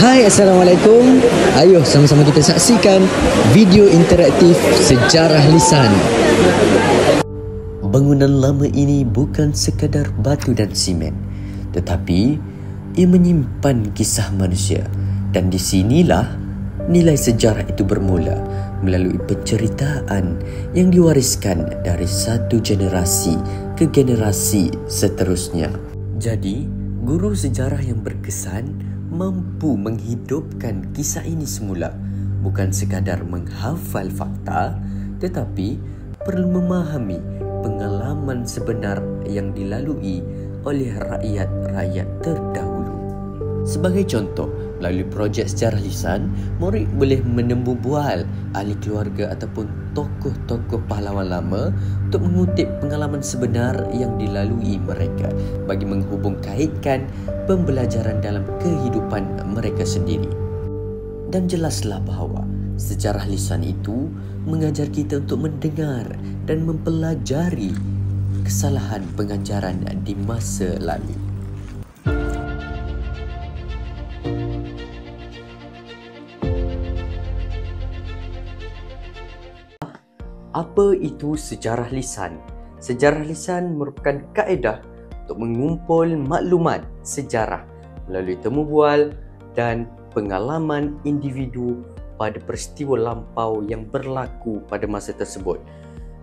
Hai, Assalamualaikum. Ayuh sama-sama kita saksikan video interaktif sejarah lisan. Bangunan lama ini bukan sekadar batu dan simen, tetapi ia menyimpan kisah manusia. Dan di sinilah nilai sejarah itu bermula melalui penceritaan yang diwariskan dari satu generasi ke generasi seterusnya. Jadi, guru sejarah yang berkesan mampu menghidupkan kisah ini semula, bukan sekadar menghafal fakta, tetapi perlu memahami pengalaman sebenar yang dilalui oleh rakyat-rakyat terdahulu. Sebagai contoh, melalui projek sejarah lisan, murid boleh menemu bual ahli keluarga ataupun tokoh-tokoh pahlawan lama untuk mengutip pengalaman sebenar yang dilalui mereka bagi menghubung kaitkan pembelajaran dalam kehidupan mereka sendiri. Dan jelaslah bahawa sejarah lisan itu mengajar kita untuk mendengar dan mempelajari kesalahan pengajaran di masa lalu. Apa itu sejarah lisan? Sejarah lisan merupakan kaedah untuk mengumpul maklumat sejarah melalui temu bual dan pengalaman individu pada peristiwa lampau yang berlaku pada masa tersebut.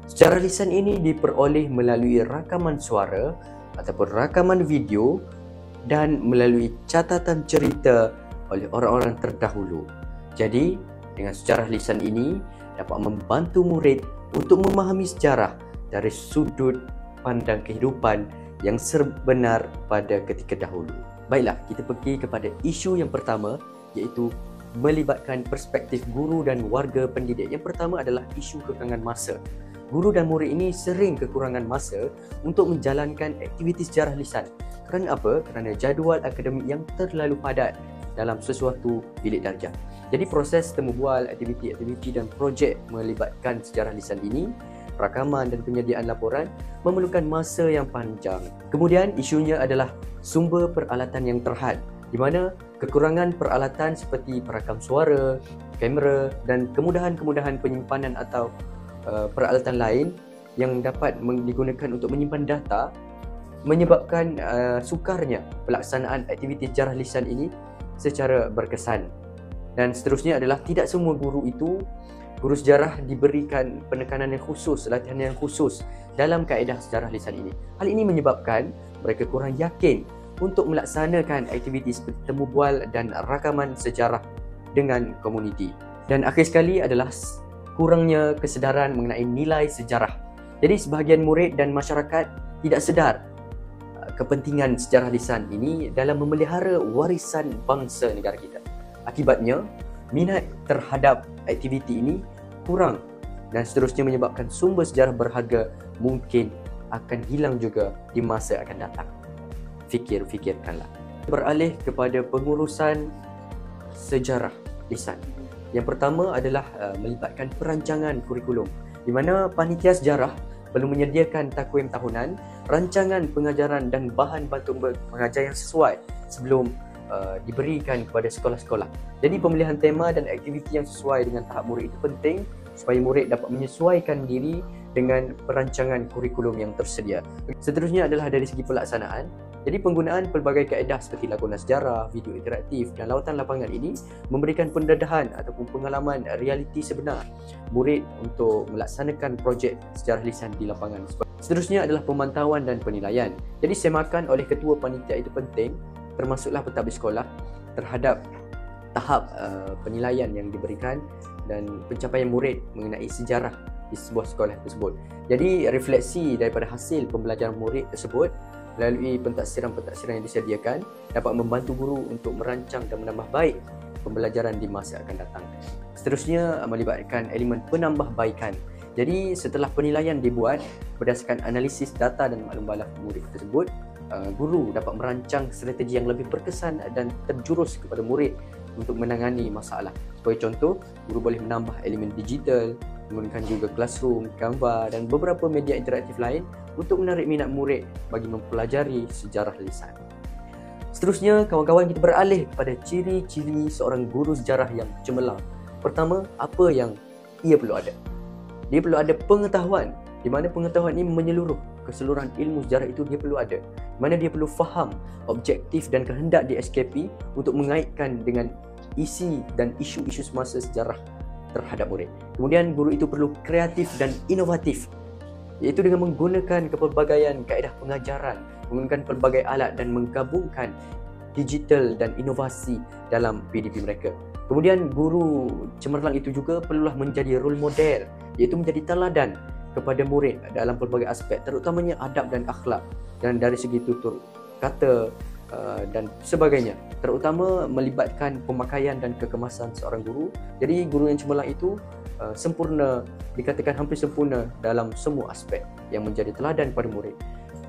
Sejarah lisan ini diperoleh melalui rakaman suara ataupun rakaman video dan melalui catatan cerita oleh orang-orang terdahulu. Jadi, dengan sejarah lisan ini dapat membantu murid untuk memahami sejarah dari sudut pandang kehidupan yang sebenar pada ketika dahulu. Baiklah, kita pergi kepada isu yang pertama, iaitu melibatkan perspektif guru dan warga pendidik. Yang pertama adalah isu kekurangan masa. Guru dan murid ini sering kekurangan masa untuk menjalankan aktiviti sejarah lisan. Kerana apa? Kerana jadual akademik yang terlalu padat dalam sesuatu bilik darjah. Jadi proses temu bual, aktiviti-aktiviti dan projek melibatkan sejarah lisan ini, rakaman dan penyediaan laporan memerlukan masa yang panjang. Kemudian isunya adalah sumber peralatan yang terhad, di mana kekurangan peralatan seperti perakam suara, kamera dan kemudahan-kemudahan penyimpanan atau peralatan lain yang dapat digunakan untuk menyimpan data menyebabkan sukarnya pelaksanaan aktiviti sejarah lisan ini secara berkesan. Dan seterusnya adalah tidak semua guru sejarah diberikan penekanan yang khusus, latihan yang khusus dalam kaedah sejarah lisan ini. Hal ini menyebabkan mereka kurang yakin untuk melaksanakan aktiviti seperti temu bual dan rakaman sejarah dengan komuniti. Dan akhir sekali adalah kurangnya kesedaran mengenai nilai sejarah. Jadi sebahagian murid dan masyarakat tidak sedar kepentingan sejarah lisan ini dalam memelihara warisan bangsa negara kita. Akibatnya, minat terhadap aktiviti ini kurang dan seterusnya menyebabkan sumber sejarah berharga mungkin akan hilang juga di masa akan datang. Fikirkanlah. Beralih kepada pengurusan sejarah lisan. Yang pertama adalah melibatkan perancangan kurikulum, di mana panitia sejarah perlu menyediakan takwim tahunan, rancangan pengajaran dan bahan bantu mengajar yang sesuai sebelum diberikan kepada sekolah-sekolah. Jadi pemilihan tema dan aktiviti yang sesuai dengan tahap murid itu penting supaya murid dapat menyesuaikan diri dengan perancangan kurikulum yang tersedia. Seterusnya adalah dari segi pelaksanaan. Jadi penggunaan pelbagai kaedah seperti lakonan sejarah, video interaktif dan lawatan lapangan ini memberikan pendedahan ataupun pengalaman realiti sebenar murid untuk melaksanakan projek sejarah lisan di lapangan. Seterusnya adalah pemantauan dan penilaian. Jadi semakan oleh ketua panitia itu penting, termasuklah pentadbir sekolah terhadap tahap penilaian yang diberikan dan pencapaian murid mengenai sejarah di sebuah sekolah tersebut. Jadi refleksi daripada hasil pembelajaran murid tersebut melalui pentaksiran-pentaksiran yang disediakan dapat membantu guru untuk merancang dan menambah baik pembelajaran di masa akan datang. Seterusnya melibatkan elemen penambahbaikan. Jadi setelah penilaian dibuat berdasarkan analisis data dan maklum balas murid tersebut, guru dapat merancang strategi yang lebih berkesan dan terjurus kepada murid untuk menangani masalah. Sebagai contoh, guru boleh menambah elemen digital, menggunakan juga classroom, gambar dan beberapa media interaktif lain untuk menarik minat murid bagi mempelajari sejarah lisan. Seterusnya, kawan-kawan, kita beralih kepada ciri-ciri seorang guru sejarah yang cemerlang. Pertama, apa yang ia perlu ada? Dia perlu ada pengetahuan, di mana pengetahuan ini menyeluruh. Keseluruhan ilmu sejarah itu dia perlu ada. Di mana dia perlu faham objektif dan kehendak di SKP untuk mengaitkan dengan isi dan isu-isu semasa sejarah terhadap murid. Kemudian, guru itu perlu kreatif dan inovatif, iaitu dengan menggunakan kepelbagaian kaedah pengajaran, menggunakan pelbagai alat dan menggabungkan digital dan inovasi dalam PDP mereka. Kemudian guru cemerlang itu juga perlulah menjadi role model, iaitu menjadi teladan kepada murid dalam pelbagai aspek, terutamanya adab dan akhlak, dan dari segi tutur kata dan sebagainya, terutama melibatkan pemakaian dan kekemasan seorang guru. Jadi guru yang cemerlang itu sempurna, dikatakan hampir sempurna dalam semua aspek yang menjadi teladan kepada murid.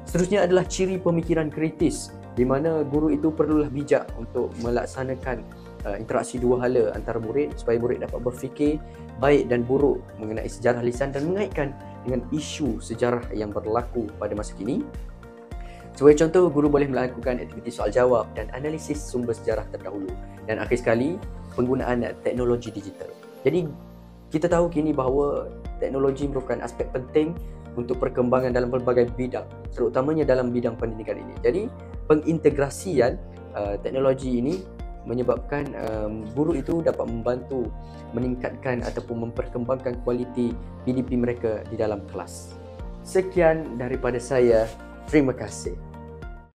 Seterusnya adalah ciri pemikiran kritis, di mana guru itu perlulah bijak untuk melaksanakan interaksi dua hala antara murid supaya murid dapat berfikir baik dan buruk mengenai sejarah lisan dan mengaitkan dengan isu sejarah yang berlaku pada masa kini. Sebagai contoh, guru boleh melakukan aktiviti soal jawab dan analisis sumber sejarah terdahulu. Dan akhir sekali, penggunaan teknologi digital. Jadi kita tahu kini bahawa teknologi merupakan aspek penting untuk perkembangan dalam pelbagai bidang, terutamanya dalam bidang pendidikan ini. Jadi pengintegrasian teknologi ini menyebabkan guru itu dapat membantu meningkatkan ataupun memperkembangkan kualiti PDP mereka di dalam kelas. Sekian daripada saya. Terima kasih.